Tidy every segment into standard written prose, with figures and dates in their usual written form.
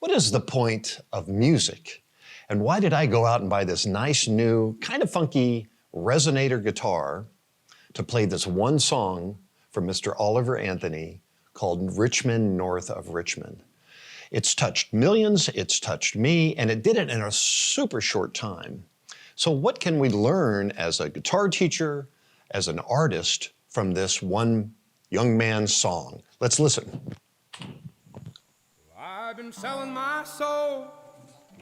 What is the point of music? And why did I go out and buy this nice new, kind of funky resonator guitar to play this one song from Mr. Oliver Anthony called Men North of Richmond? It's touched millions, it's touched me, and it did it in a super short time. So what can we learn as a guitar teacher, as an artist, from this one young man's song? Let's listen. I've been selling my soul,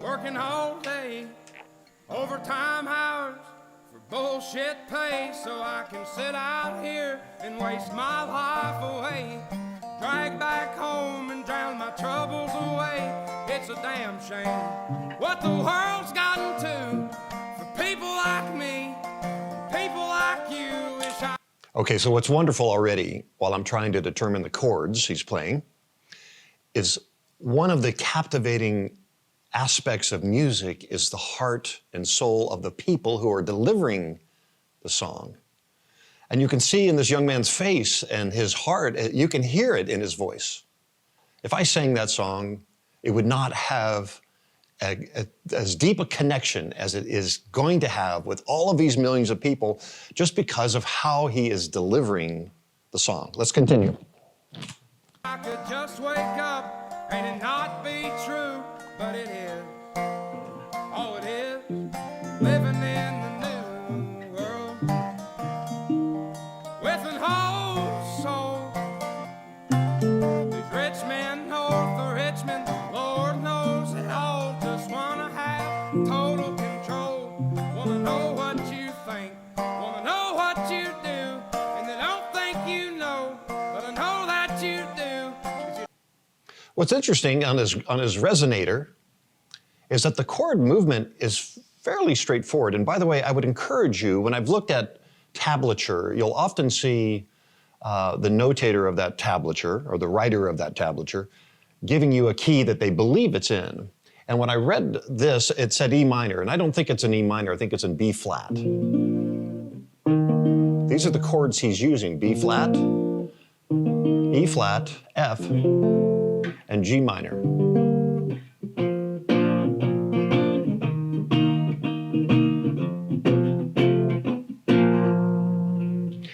working all day, overtime hours for bullshit pay, so I can sit out here and waste my life away, drag back home and drown my troubles away. It's a damn shame what the world's gotten to for people like me, people like you. Wish I... Okay, so what's wonderful already, while I'm trying to determine the chords he's playing, is one of the captivating aspects of music is the heart and soul of the people who are delivering the song. And you can see in this young man's face and his heart, you can hear it in his voice. If I sang that song, it would not have as deep a connection as it is going to have with all of these millions of people just because of how he is delivering the song. Let's continue. I could just wake up and it not be true, but it is. Oh, it is. Living in the new world with an whole soul. These rich men north of Richmond, Lord knows they all just wanna have total control. Wanna know what you think, wanna know what you do, and they don't think you know, but I know that you do. What's interesting on his resonator is that the chord movement is fairly straightforward. And by the way, I would encourage you, when I've looked at tablature, you'll often see the notator of that tablature, or the writer of that tablature, giving you a key that they believe it's in. And when I read this, it said E minor, and I don't think it's an E minor, I think it's in B flat. These are the chords he's using: B flat, E flat, F, and G minor.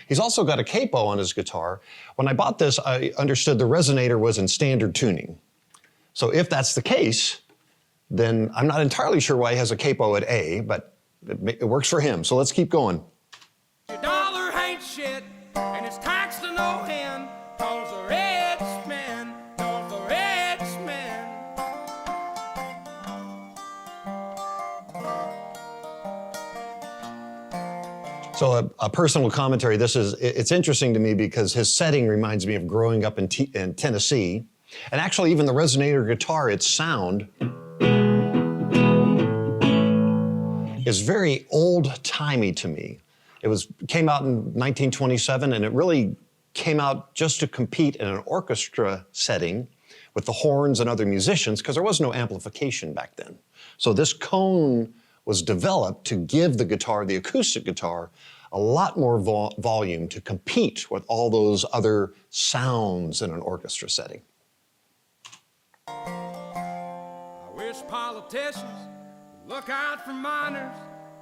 He's also got a capo on his guitar. When I bought this, I understood the resonator was in standard tuning. So if that's the case, then I'm not entirely sure why he has a capo at A, but it works for him. So let's keep going. Your dollar ain't shit, and it's taxed to no end, 'cause the rich men, north the rich men. So a personal commentary, it's interesting to me because his setting reminds me of growing up in Tennessee. And actually even the resonator guitar, its sound is very old-timey to me. It came out in 1927, and it really came out just to compete in an orchestra setting with the horns and other musicians, because there was no amplification back then. So this cone was developed to give the guitar, the acoustic guitar, a lot more volume to compete with all those other sounds in an orchestra setting. I wish politicians would look out for minors,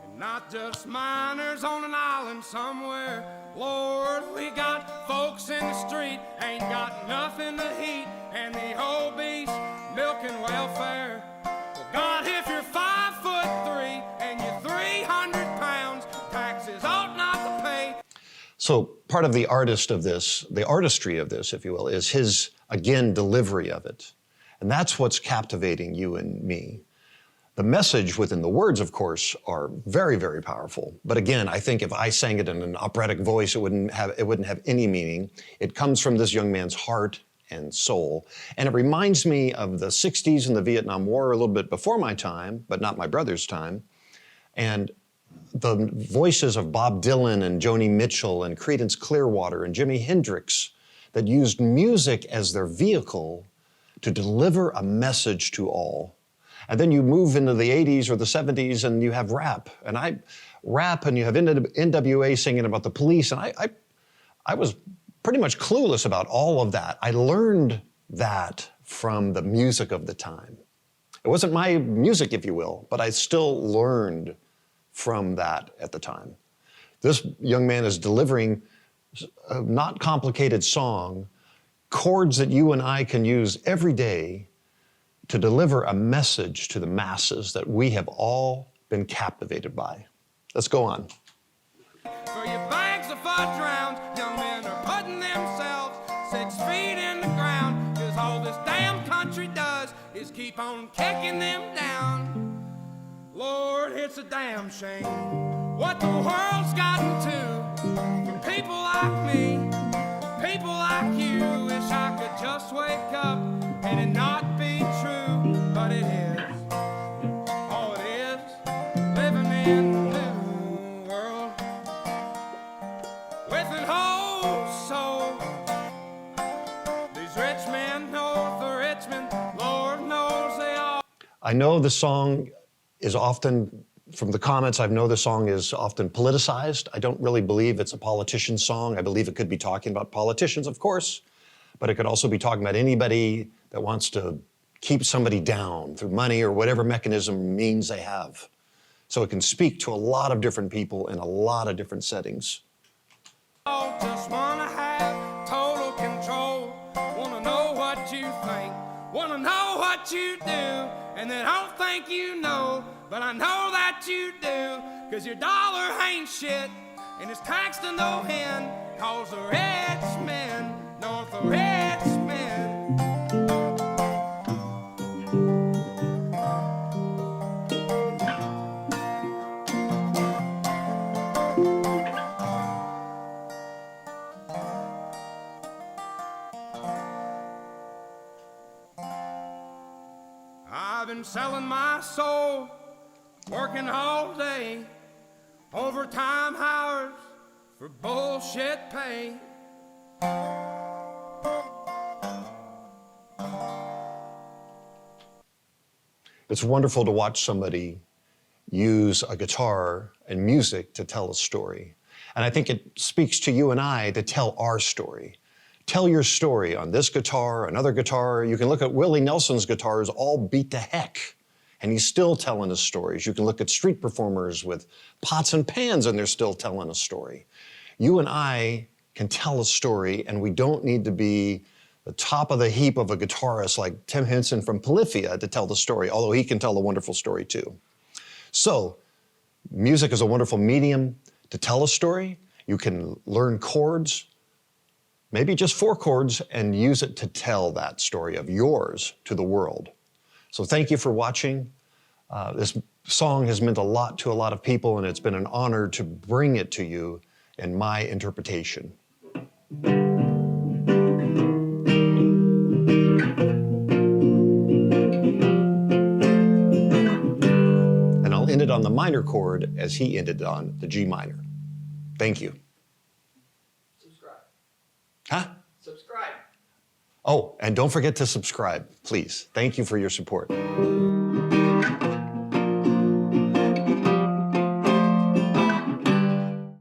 and not just minors on an island somewhere. Lord, we got folks in the street, ain't got nothing to eat, and the obese milking welfare. Well, God, if you're 5'3" and you're 300 pounds, taxes ought not to pay. So part of the artistry of this, if you will, is his, again, delivery of it. And that's what's captivating you and me. The message within the words, of course, are very, very powerful. But again, I think if I sang it in an operatic voice, it wouldn't have any meaning. It comes from this young man's heart and soul. And it reminds me of the 60s and the Vietnam War, a little bit before my time, but not my brother's time. And the voices of Bob Dylan and Joni Mitchell and Creedence Clearwater and Jimi Hendrix that used music as their vehicle to deliver a message to all. And then you move into the 80s or the 70s and you have rap. And you have NWA singing about the police. And I was pretty much clueless about all of that. I learned that from the music of the time. It wasn't my music, if you will, but I still learned from that at the time. This young man is delivering a not complicated song, chords that you and I can use every day to deliver a message to the masses that we have all been captivated by. Let's go on. For your bags of fudge rounds, young men are putting themselves 6 feet in the ground, 'cause all this damn country does is keep on kicking them down. Lord, it's a damn shame what the world's gotten to. For people like me, people like you, wish I could just wake up and it not be true, but it is. Oh, it is living in the new world with an whole soul. These rich men north of Richmond, Lord knows they all. I know the song is often, from the comments, I know the song is often politicized. I don't really believe it's a politician's song. I believe it could be talking about politicians, of course, but it could also be talking about anybody that wants to keep somebody down through money or whatever mechanism means they have. So it can speak to a lot of different people in a lot of different settings. Just wanna have total control. Wanna know what you think, wanna know what you do, and then I don't think you know, but I know that you do, 'cause your dollar ain't shit, and it's taxed to no end, 'cause the rich men north of Richmond. I've been selling my soul, working all day, overtime hours for bullshit pay. It's wonderful to watch somebody use a guitar and music to tell a story. And I think it speaks to you and I to tell our story. Tell your story on this guitar, another guitar. You can look at Willie Nelson's guitars, all beat to heck, and he's still telling his stories. You can look at street performers with pots and pans, and they're still telling a story. You and I can tell a story, and we don't need to be the top of the heap of a guitarist like Tim Henson from Polyphia to tell the story, although he can tell a wonderful story too. So, music is a wonderful medium to tell a story. You can learn chords, maybe just 4 chords, and use it to tell that story of yours to the world. So thank you for watching. This song has meant a lot to a lot of people, and it's been an honor to bring it to you in my interpretation. And I'll end it on the minor chord as he ended on the G minor. Thank you. Subscribe. Huh? Subscribe. Oh, and don't forget to subscribe, please. Thank you for your support.